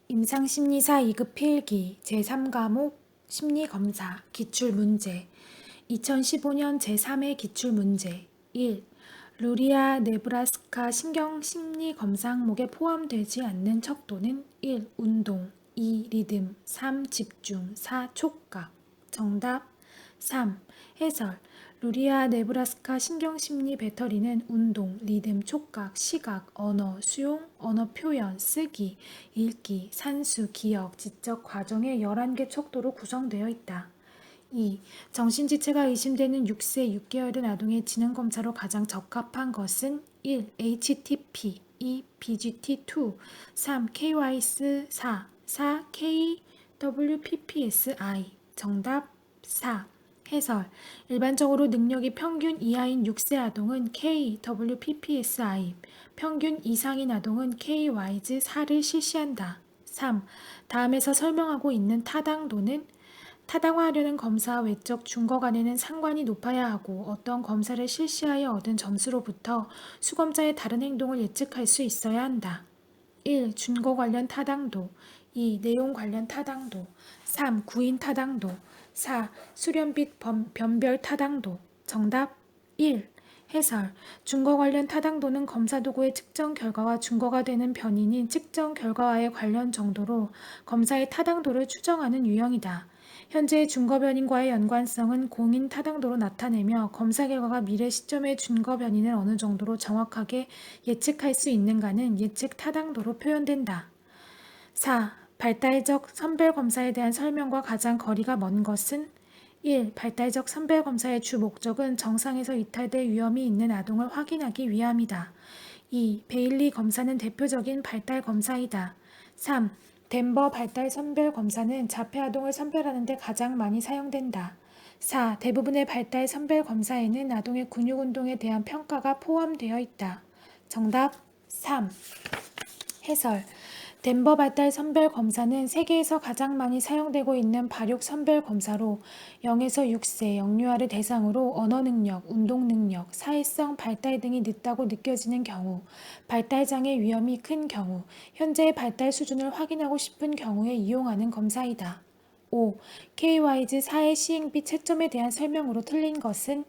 임상심리사 2급 필기 제3과목 심리검사 기출문제 2015년 제3회 기출문제 1. 루리아 네브라스카 신경심리검사 항목에 포함되지 않는 척도는 1. 운동 2. 리듬 3. 집중 4. 촉각 정답 3. 해설 루리아 네브라스카 신경심리 배터리는 운동, 리듬, 촉각, 시각, 언어, 수용, 언어 표현, 쓰기, 읽기, 산수, 기억, 지적 과정의 11개 척도로 구성되어 있다. 2. 정신지체가 의심되는 6세 6개월 된 아동의 지능검사로 가장 적합한 것은 1. HTP 2. BGT2 3. KYS 4. KWPPSI 정답 4. 해설 일반적으로 능력이 평균 이하인 6세 아동은 KWPPSI, 평균 이상인 아동은 KYS4를 실시한다. 3. 다음에서 설명하고 있는 타당도는 타당화하려는 검사와 외적 준거 간에는 상관이 높아야 하고 어떤 검사를 실시하여 얻은 점수로부터 수검자의 다른 행동을 예측할 수 있어야 한다. 1. 준거 관련 타당도 2. 내용 관련 타당도 3. 구인 타당도 4. 수련 및 변별 타당도 정답 1. 해설 준거 관련 타당도는 검사 도구의 측정 결과와 준거가 되는 변인인 측정 결과와의 관련 정도로 검사의 타당도를 추정하는 유형이다. 현재의 준거 변인과의 연관성은 공인 타당도로 나타내며 검사 결과가 미래 시점의 준거 변인을 어느 정도로 정확하게 예측할 수 있는가는 예측 타당도로 표현된다. 4. 발달적 선별검사에 대한 설명과 가장 거리가 먼 것은 1. 발달적 선별검사의 주 목적은 정상에서 이탈될 위험이 있는 아동을 확인하기 위함이다. 2. 베일리 검사는 대표적인 발달 검사이다. 3. 덴버 발달 선별 검사는 자폐 아동을 선별하는 데 가장 많이 사용된다. 4. 대부분의 발달 선별 검사에는 아동의 근육 운동에 대한 평가가 포함되어 있다. 정답 3. 해설 덴버 발달 선별 검사는 세계에서 가장 많이 사용되고 있는 발육 선별 검사로 0에서 6세 영유아를 대상으로 언어 능력, 운동 능력, 사회성 발달 등이 늦다고 느껴지는 경우, 발달장애 위험이 큰 경우, 현재의 발달 수준을 확인하고 싶은 경우에 이용하는 검사이다. 5. KYZ 사회 시행 및 채점에 대한 설명으로 틀린 것은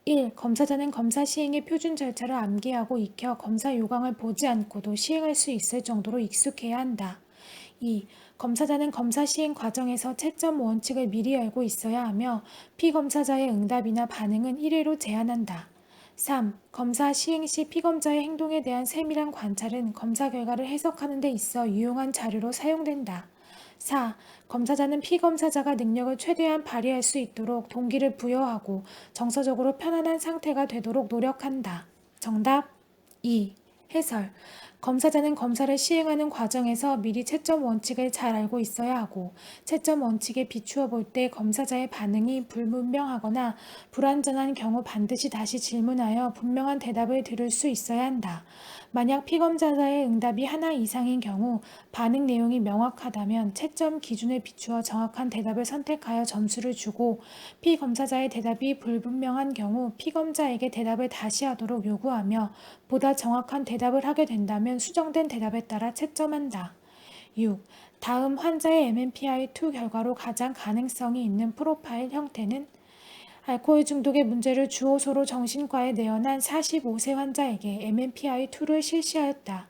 1. 검사자는 검사 시행의 표준 절차를 암기하고 익혀 검사 요강을 보지 않고도 시행할 수 있을 정도로 익숙해야 한다. 2. 검사자는 검사 시행 과정에서 채점 원칙을 미리 알고 있어야 하며 피검사자의 응답이나 반응은 1회로 제한한다. 3. 검사 시행 시 피검자의 행동에 대한 세밀한 관찰은 검사 결과를 해석하는 데 있어 유용한 자료로 사용된다. 4. 검사자는 피검사자가 능력을 최대한 발휘할 수 있도록 동기를 부여하고 정서적으로 편안한 상태가 되도록 노력한다. 정답 2. 해설 검사자는 검사를 시행하는 과정에서 미리 채점 원칙을 잘 알고 있어야 하고 채점 원칙에 비추어 볼 때 검사자의 반응이 불분명하거나 불완전한 경우 반드시 다시 질문하여 분명한 대답을 들을 수 있어야 한다. 만약 피검사자의 응답이 하나 이상인 경우 반응 내용이 명확하다면 채점 기준을 비추어 정확한 대답을 선택하여 점수를 주고 피검사자의 대답이 불분명한 경우 피검자에게 대답을 다시 하도록 요구하며 보다 정확한 대답을 하게 된다면 수정된 대답에 따라 채점한다. 6. 다음 환자의 MMPI-2 결과로 가장 가능성이 있는 프로파일 형태는 알코올 중독의 문제를 주호소로 정신과에 내원한 45세 환자에게 MMPI-2를 실시하였다.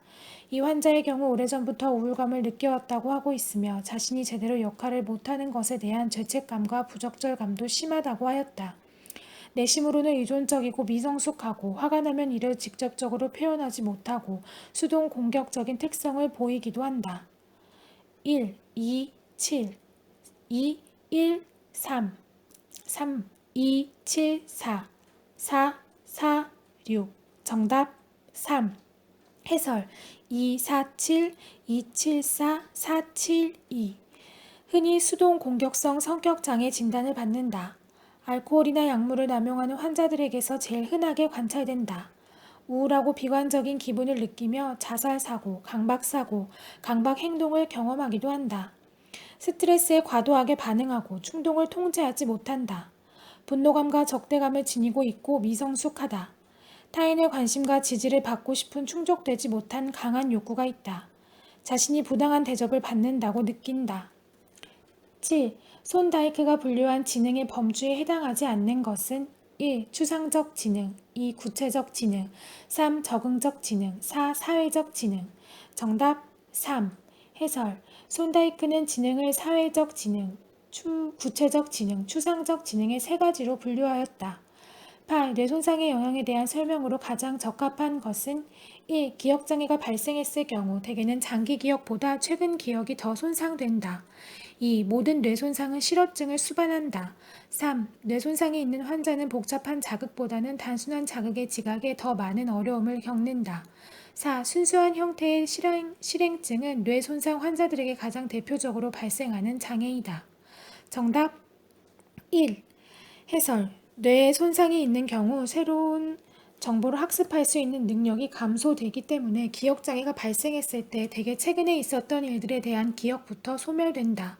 이 환자의 경우 오래전부터 우울감을 느껴왔다고 하고 있으며 자신이 제대로 역할을 못하는 것에 대한 죄책감과 부적절감도 심하다고 하였다. 내심으로는 의존적이고 미성숙하고 화가 나면 이를 직접적으로 표현하지 못하고 수동 공격적인 특성을 보이기도 한다. 1, 2, 7, 2, 1, 3, 3, 2, 7, 4, 4, 4, 6 정답 3 해설 2, 4, 7, 2, 7, 4, 4, 7, 2 흔히 수동 공격성 성격장애 진단을 받는다. 알코올이나 약물을 남용하는 환자들에게서 제일 흔하게 관찰된다. 우울하고 비관적인 기분을 느끼며 자살사고, 강박사고, 강박행동을 경험하기도 한다. 스트레스에 과도하게 반응하고 충동을 통제하지 못한다. 분노감과 적대감을 지니고 있고 미성숙하다. 타인의 관심과 지지를 받고 싶은 충족되지 못한 강한 욕구가 있다. 자신이 부당한 대접을 받는다고 느낀다. 7. 손다이크가 분류한 지능의 범주에 해당하지 않는 것은 1. 추상적 지능, 2. 구체적 지능, 3. 적응적 지능, 4. 사회적 지능. 정답 3. 해설. 손다이크는 지능을 사회적 지능, 구체적 지능, 추상적 지능의 세 가지로 분류하였다. 8. 뇌손상의 영향에 대한 설명으로 가장 적합한 것은 1. 기억장애가 발생했을 경우 대개는 장기 기억보다 최근 기억이 더 손상된다. 2. 모든 뇌손상은 실어증을 수반한다. 3. 뇌손상이 있는 환자는 복잡한 자극보다는 단순한 자극의 지각에 더 많은 어려움을 겪는다. 4. 순수한 형태의 실행증은 뇌손상 환자들에게 가장 대표적으로 발생하는 장애이다. 정답 1. 해설. 뇌에 손상이 있는 경우 새로운 정보를 학습할 수 있는 능력이 감소되기 때문에 기억장애가 발생했을 때 대개 최근에 있었던 일들에 대한 기억부터 소멸된다.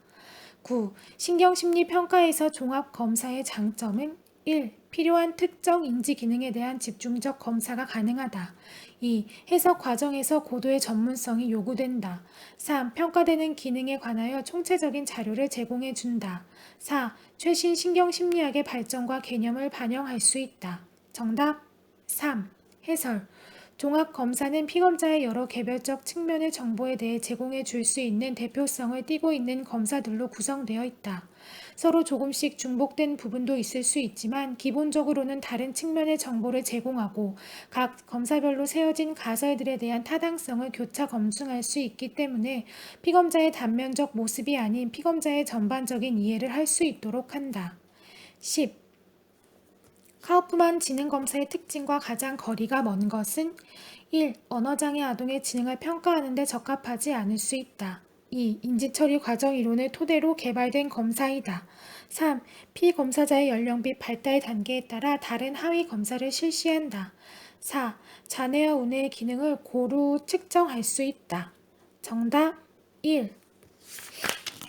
9. 신경심리평가에서 종합검사의 장점은 1. 필요한 특정 인지 기능에 대한 집중적 검사가 가능하다. 2. 해석 과정에서 고도의 전문성이 요구된다. 3. 평가되는 기능에 관하여 총체적인 자료를 제공해 준다. 4. 최신 신경심리학의 발전과 개념을 반영할 수 있다. 정답 3. 해설. 종합검사는 피검자의 여러 개별적 측면의 정보에 대해 제공해 줄 수 있는 대표성을 띠고 있는 검사들로 구성되어 있다. 서로 조금씩 중복된 부분도 있을 수 있지만 기본적으로는 다른 측면의 정보를 제공하고 각 검사별로 세워진 가설들에 대한 타당성을 교차 검증할 수 있기 때문에 피검자의 단면적 모습이 아닌 피검자의 전반적인 이해를 할 수 있도록 한다. 10. 카우프만 지능검사의 특징과 가장 거리가 먼 것은 1. 언어장애 아동의 지능을 평가하는 데 적합하지 않을 수 있다. 2. 인지처리 과정 이론을 토대로 개발된 검사이다. 3. 피검사자의 연령 및 발달 단계에 따라 다른 하위 검사를 실시한다. 4. 자뇌와 우뇌의 기능을 고루 측정할 수 있다. 정답 1.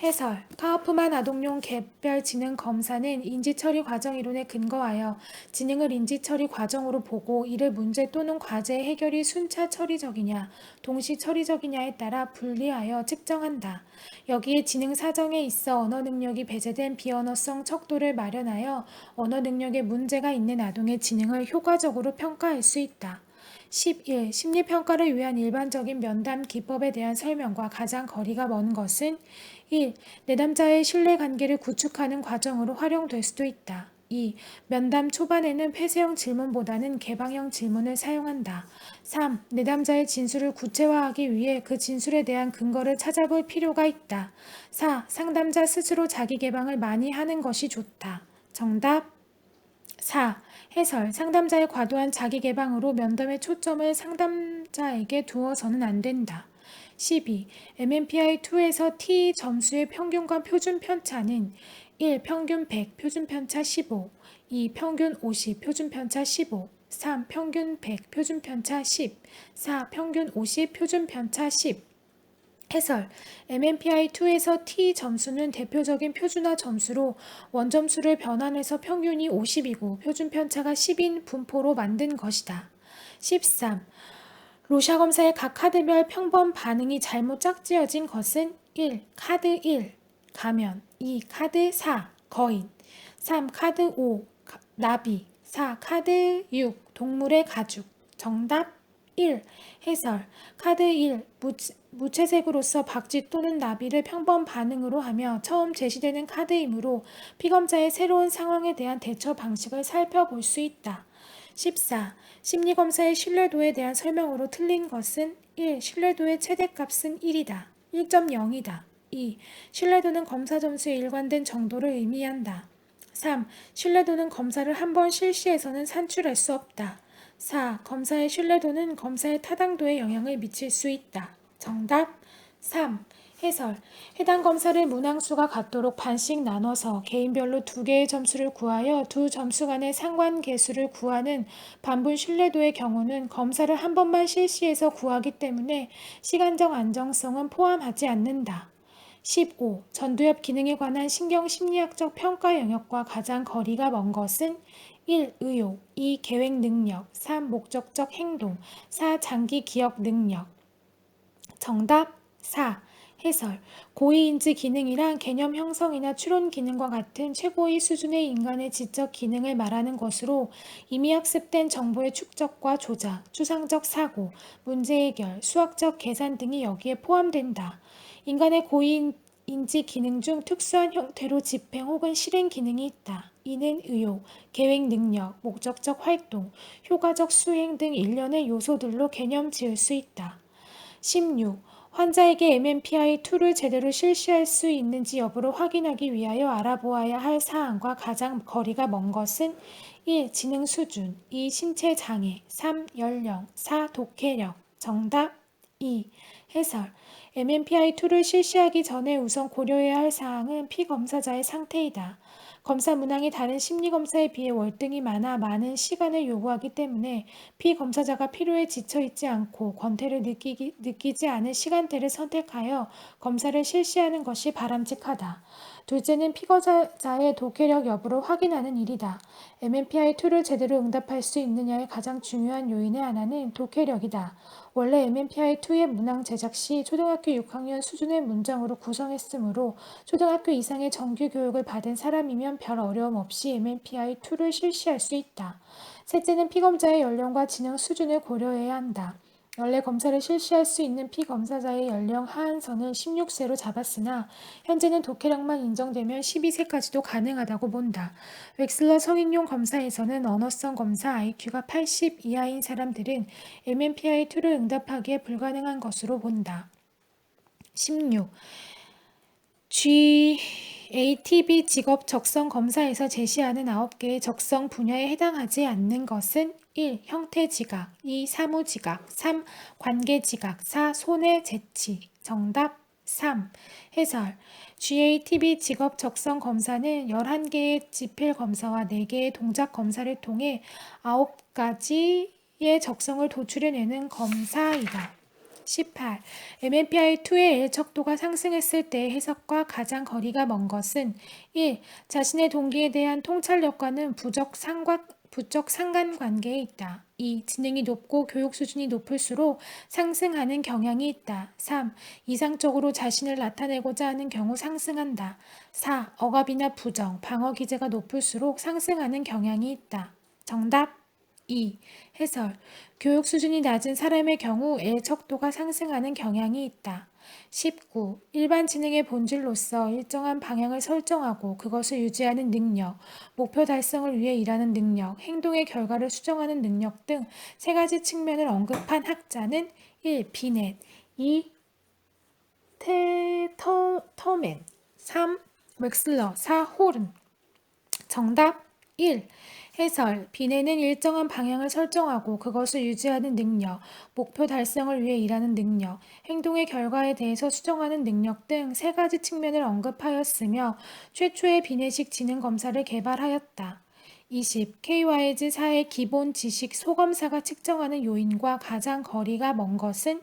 해설. 카우프만 아동용 개별 지능 검사는 인지처리 과정 이론에 근거하여 지능을 인지처리 과정으로 보고 이를 문제 또는 과제 해결이 순차 처리적이냐, 동시 처리적이냐에 따라 분리하여 측정한다. 여기에 지능 사정에 있어 언어 능력이 배제된 비언어성 척도를 마련하여 언어 능력에 문제가 있는 아동의 지능을 효과적으로 평가할 수 있다. 11. 심리평가를 위한 일반적인 면담 기법에 대한 설명과 가장 거리가 먼 것은 1. 내담자의 신뢰관계를 구축하는 과정으로 활용될 수도 있다. 2. 면담 초반에는 폐쇄형 질문보다는 개방형 질문을 사용한다. 3. 내담자의 진술을 구체화하기 위해 그 진술에 대한 근거를 찾아볼 필요가 있다. 4. 상담자 스스로 자기 개방을 많이 하는 것이 좋다. 정답 4. 해설. 상담자의 과도한 자기 개방으로 면담의 초점을 상담자에게 두어서는 안 된다. 12. MMPI-2에서 T 점수의 평균과 표준 편차는 1. 평균 100, 표준 편차 15, 2. 평균 50, 표준 편차 15, 3. 평균 100, 표준 편차 10, 4. 평균 50, 표준 편차 10. 해설. MMPI-2에서 T 점수는 대표적인 표준화 점수로 원점수를 변환해서 평균이 50이고 표준 편차가 10인 분포로 만든 것이다. 13. 로샤 검사의 각 카드별 평범 반응이 잘못 짝지어진 것은 1. 카드 1. 가면 2. 카드 4. 거인 3. 카드 5. 나비 4. 카드 6. 동물의 가죽. 정답 1. 해설. 카드 1. 무채색으로서 박쥐 또는 나비를 평범 반응으로 하며 처음 제시되는 카드이므로 피검자의 새로운 상황에 대한 대처 방식을 살펴볼 수 있다. 14. 심리검사의 신뢰도에 대한 설명으로 틀린 것은 1. 신뢰도의 최대값은 1이다. 1.0이다. 2. 신뢰도는 검사 점수에 일관된 정도를 의미한다. 3. 신뢰도는 검사를 한 번 실시해서는 산출할 수 없다. 4. 검사의 신뢰도는 검사의 타당도에 영향을 미칠 수 있다. 정답 3. 해설. 해당 검사를 문항수가 같도록 반씩 나눠서 개인별로 2개의 점수를 구하여 두 점수 간의 상관계수를 구하는 반분 신뢰도의 경우는 검사를 한 번만 실시해서 구하기 때문에 시간적 안정성은 포함하지 않는다. 15. 전두엽 기능에 관한 신경심리학적 평가 영역과 가장 거리가 먼 것은 1. 의욕, 2. 계획 능력, 3. 목적적 행동, 4. 장기 기억 능력. 정답 4. 해설. 고위인지 기능이란 개념 형성이나 추론 기능과 같은 최고의 수준의 인간의 지적 기능을 말하는 것으로 이미 학습된 정보의 축적과 조작, 추상적 사고, 문제 해결, 수학적 계산 등이 여기에 포함된다. 인간의 고위인지 기능 중 특수한 형태로 집행 혹은 실행 기능이 있다. 이는 의욕, 계획 능력, 목적적 활동, 효과적 수행 등 일련의 요소들로 개념 지을 수 있다. 16. 환자에게 MMPI-2를 제대로 실시할 수 있는지 여부를 확인하기 위하여 알아보아야 할 사항과 가장 거리가 먼 것은 1. 지능 수준, 2. 신체 장애, 3. 연령, 4. 독해력. 정답 2. 해설. MMPI-2를 실시하기 전에 우선 고려해야 할 사항은 피검사자의 상태이다. 검사 문항이 다른 심리검사에 비해 월등히 많은 시간을 요구하기 때문에 피검사자가 피로에 지쳐 있지 않고 권태를 느끼지 않은 시간대를 선택하여 검사를 실시하는 것이 바람직하다. 둘째는 피검사자의 독해력 여부를 확인하는 일이다. MMPI-2를 제대로 응답할 수 있느냐의 가장 중요한 요인의 하나는 독해력이다. 원래 MMPI-2의 문항 제작 시 초등학교 6학년 수준의 문장으로 구성했으므로 초등학교 이상의 정규 교육을 받은 사람이면 별 어려움 없이 MMPI-2를 실시할 수 있다. 셋째는 피검자의 연령과 지능 수준을 고려해야 한다. 원래 검사를 실시할 수 있는 피검사자의 연령 하한선을 16세로 잡았으나 현재는 독해력만 인정되면 12세까지도 가능하다고 본다. 웩슬러 성인용 검사에서는 언어성 검사 IQ가 80 이하인 사람들은 MMPI-2를 응답하기에 불가능한 것으로 본다. 16. GATB 직업 적성 검사에서 제시하는 9개의 적성 분야에 해당하지 않는 것은 1. 형태 지각, 2. 사무 지각, 3. 관계 지각, 4. 손의 재치. 정답 3. 해설. GATB 직업 적성 검사는 11개의 지필 검사와 4개의 동작 검사를 통해 9가지의 적성을 도출해내는 검사이다. 18. MMPI-2의 일척도가 상승했을 때의 해석과 가장 거리가 먼 것은 1. 자신의 동기에 대한 통찰력과는 부적 상관관계에 있다. 2. 지능이 높고 교육 수준이 높을수록 상승하는 경향이 있다. 3. 이상적으로 자신을 나타내고자 하는 경우 상승한다. 4. 억압이나 부정, 방어 기제가 높을수록 상승하는 경향이 있다. 정답 2. 해설. 교육 수준이 낮은 사람의 경우 애척도가 상승하는 경향이 있다. 19. 일반 지능의 본질로서 일정한 방향을 설정하고 그것을 유지하는 능력, 목표 달성을 위해 일하는 능력, 행동의 결과를 수정하는 능력 등 3가지 측면을 언급한 학자는 1. 비넷, 2. 테터맨, 3. 웩슬러, 4. 홀은. 정답 1. 해설. 비내는 일정한 방향을 설정하고 그것을 유지하는 능력, 목표 달성을 위해 일하는 능력, 행동의 결과에 대해서 수정하는 능력 등 3가지 측면을 언급하였으며 최초의 비내식 지능 검사를 개발하였다. 20. KYZ 4의 기본 지식 소검사가 측정하는 요인과 가장 거리가 먼 것은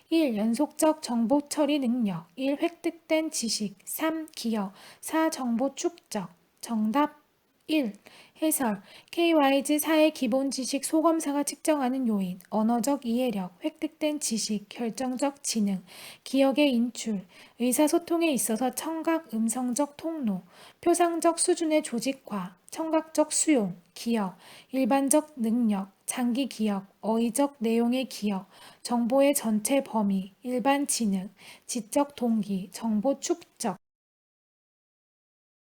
1. 연속적 정보 처리 능력, 1. 획득된 지식, 3. 기억, 4. 정보 축적. 정답 1. 해설. KYZ 4의 기본 지식 소검사가 측정하는 요인, 언어적 이해력, 획득된 지식, 결정적 지능, 기억의 인출, 의사소통에 있어서 청각, 음성적 통로, 표상적 수준의 조직화, 청각적 수용, 기억, 일반적 능력, 장기 기억, 어휘적 내용의 기억, 정보의 전체 범위, 일반 지능, 지적 동기, 정보 축적,